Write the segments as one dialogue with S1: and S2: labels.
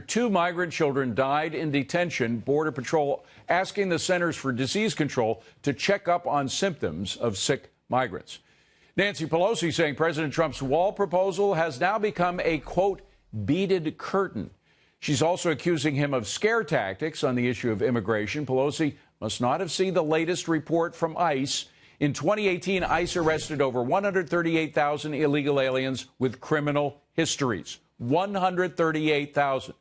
S1: Two migrant children died in detention. Border Patrol asking the Centers for Disease Control to check up on symptoms of sick migrants. Nancy Pelosi saying President Trump's wall proposal has now become a, quote, beaded curtain. She's also accusing him of scare tactics on the issue of immigration. Pelosi must not have seen the latest report from ICE. In 2018, ICE arrested over 138,000 illegal aliens with criminal histories. 138,000.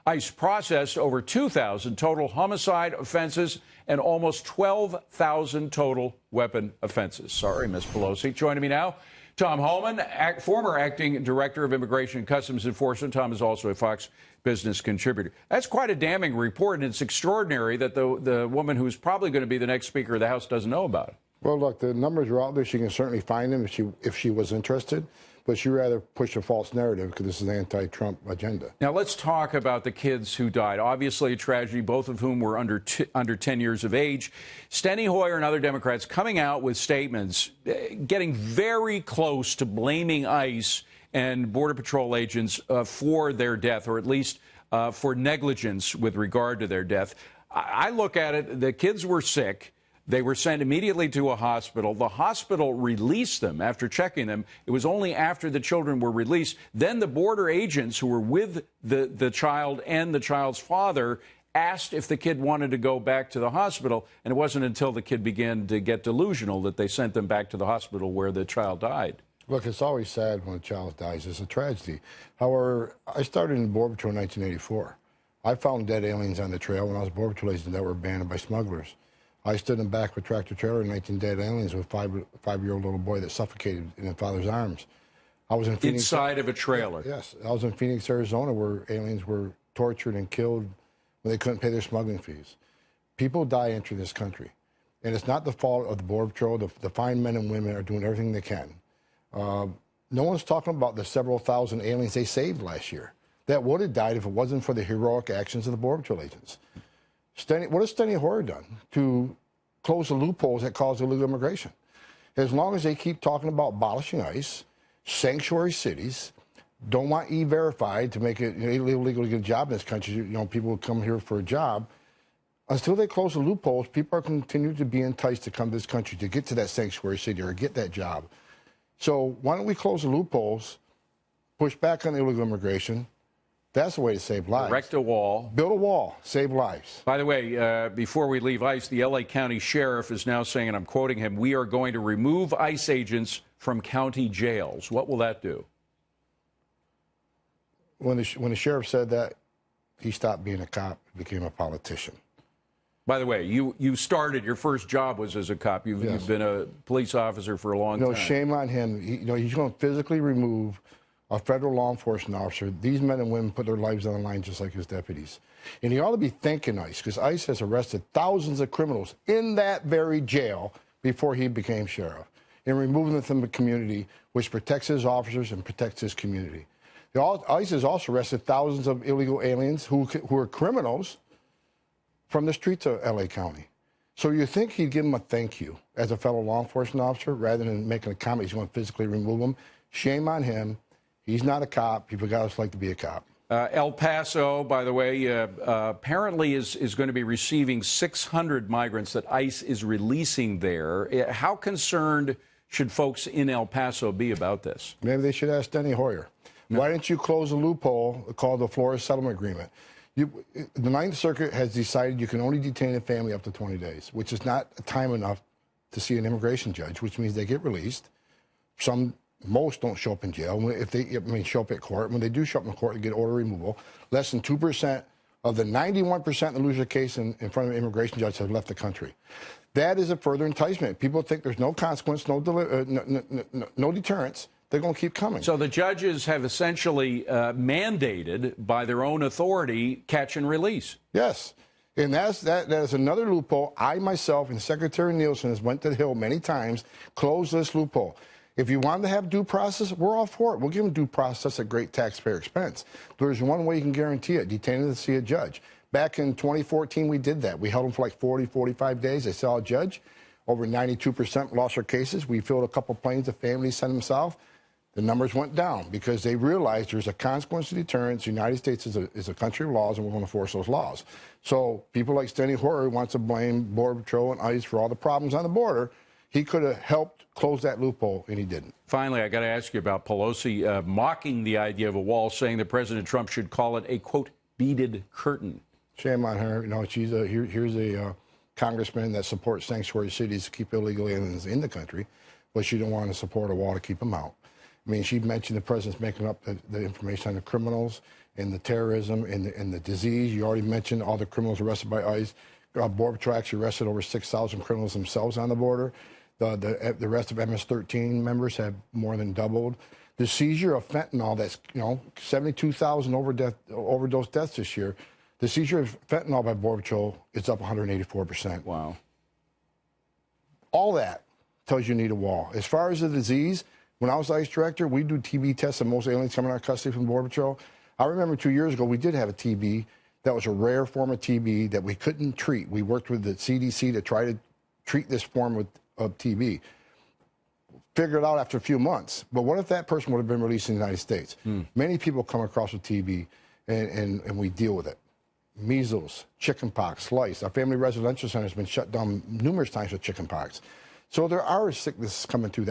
S1: ICE processed over 2,000 total homicide offenses and almost 12,000 total weapon offenses. Sorry, Ms. Pelosi. Joining me now, Tom Homan, former acting director of Immigration and Customs Enforcement. Tom is also a Fox Business contributor. That's quite a damning report, and it's extraordinary that the woman who's probably going to be the next Speaker of the House doesn't know about it.
S2: Well, look, the numbers are out there. She can certainly find them if she was interested. But she'd rather push a false narrative because this is an anti-Trump agenda.
S1: Now, let's talk about the kids who died. Obviously, a tragedy, both of whom were under 10 years of age. Steny Hoyer and other Democrats coming out with statements, getting very close to blaming ICE and Border Patrol agents for their death, or at least for negligence with regard to their death. I look at it, the kids were sick. They were sent immediately to a hospital. The hospital released them after checking them. It was only after the children were released. Then the border agents who were with the child and the child's father asked if the kid wanted to go back to the hospital. And it wasn't until the kid began to get delusional that they sent them back to the hospital where the child died.
S2: Look, it's always sad when a child dies. It's a tragedy. However, I started in Border Patrol in 1984. I found dead aliens on the trail when I was a Border Patrol agent that were abandoned by smugglers. I stood in back of a tractor trailer and 19 dead aliens with a five-year-old little boy that suffocated in his father's arms. I was in Phoenix.
S1: Inside of a trailer?
S2: Yes. I was in Phoenix, Arizona, where aliens were tortured and killed when they couldn't pay their smuggling fees. People die entering this country. And it's not the fault of the Border Patrol. The fine men and women are doing everything they can. No one's talking about the several thousand aliens they saved last year that would have died if it wasn't for the heroic actions of the Border Patrol agents. What has Steny Hoyer done to close the loopholes that cause illegal immigration? As long as they keep talking about abolishing ICE, sanctuary cities, don't want E-Verified to make it illegal to get a job in this country, people will come here for a job. Until they close the loopholes, people are continuing to be enticed to come to this country to get to that sanctuary city or get that job. So why don't we close the loopholes, push back on illegal immigration? That's the way to save lives.
S1: Erect a wall.
S2: Build a wall. Save lives.
S1: By the way, before we leave ICE, the L.A. County Sheriff is now saying, and I'm quoting him, "We are going to remove ICE agents from county jails." What will that do?
S2: When the sheriff said that, he stopped being a cop and became a politician.
S1: By the way, you started, your first job was as a cop. You've been a police officer for a long time.
S2: Shame on him. He's going to physically remove a federal law enforcement officer. These men and women put their lives on the line just like his deputies. And he ought to be thanking ICE, because ICE has arrested thousands of criminals in that very jail before he became sheriff, and removing them from the community, which protects his officers and protects his community. ICE has also arrested thousands of illegal aliens who are criminals from the streets of L.A. County. So you think he'd give them a thank you as a fellow law enforcement officer rather than making a comment he's going to physically remove them? Shame on him. He's not a cop. He forgot what it's like to be a cop.
S1: El Paso, by the way, apparently is going to be receiving 600 migrants that ICE is releasing there. How concerned should folks in El Paso be about this?
S2: Maybe they should ask Steny Hoyer. No. Why didn't you close a loophole called the Flores Settlement Agreement? The Ninth Circuit has decided you can only detain a family up to 20 days, which is not time enough to see an immigration judge, which means they get released. Most don't show up in jail. If they show up at court. When they do show up in court, they get order removal. Less than 2% of the 91% that lose their case in front of an immigration judge have left the country. That is a further enticement. People think there's no consequence, no deterrence. They're going to keep coming.
S1: So the judges have essentially mandated by their own authority catch and release.
S2: Yes. And that is another loophole. I myself and Secretary Nielsen has went to the Hill many times, closed this loophole. If you want to have due process, we're all for it. We'll give them due process at great taxpayer expense. There's one way you can guarantee it, detain them to see a judge. Back in 2014, we did that. We held them for like 40, 45 days. They saw a judge. Over 92% lost their cases. We filled a couple planes of families, sent them south. The numbers went down because they realized there's a consequence to deterrence. The United States is a country of laws, and we're going to enforce those laws. So people like Steny Hoyer wants to blame Border Patrol and ICE for all the problems on the border. He could have helped close that loophole, and he didn't.
S1: Finally, I got to ask you about Pelosi mocking the idea of a wall, saying that President Trump should call it a, quote, beaded curtain.
S2: Shame on her. You know, here's a congressman that supports sanctuary cities to keep illegal aliens in the country, but she don't want to support a wall to keep them out. I mean, she mentioned the president's making up the information on the criminals and the terrorism and the disease. You already mentioned all the criminals arrested by ICE. Border Patrol actually arrested over 6,000 criminals themselves on the border. The rest of MS-13 members have more than doubled. The seizure of fentanyl, that's 72,000 overdose deaths this year. The seizure of fentanyl by Border Patrol is up 184%.
S1: Wow.
S2: All that tells you need a wall. As far as the disease, when I was ICE director, we do TB tests on most aliens coming out of custody from Border Patrol. I remember 2 years ago, we did have a TB that was a rare form of TB that we couldn't treat. We worked with the CDC to try to treat this form of TB. Figured it out after a few months. But what if that person would have been released in the United States? Many people come across with TB, and we deal with it. Measles, chickenpox, lice. Our family residential center has been shut down numerous times with chickenpox. So there are sicknesses coming through that.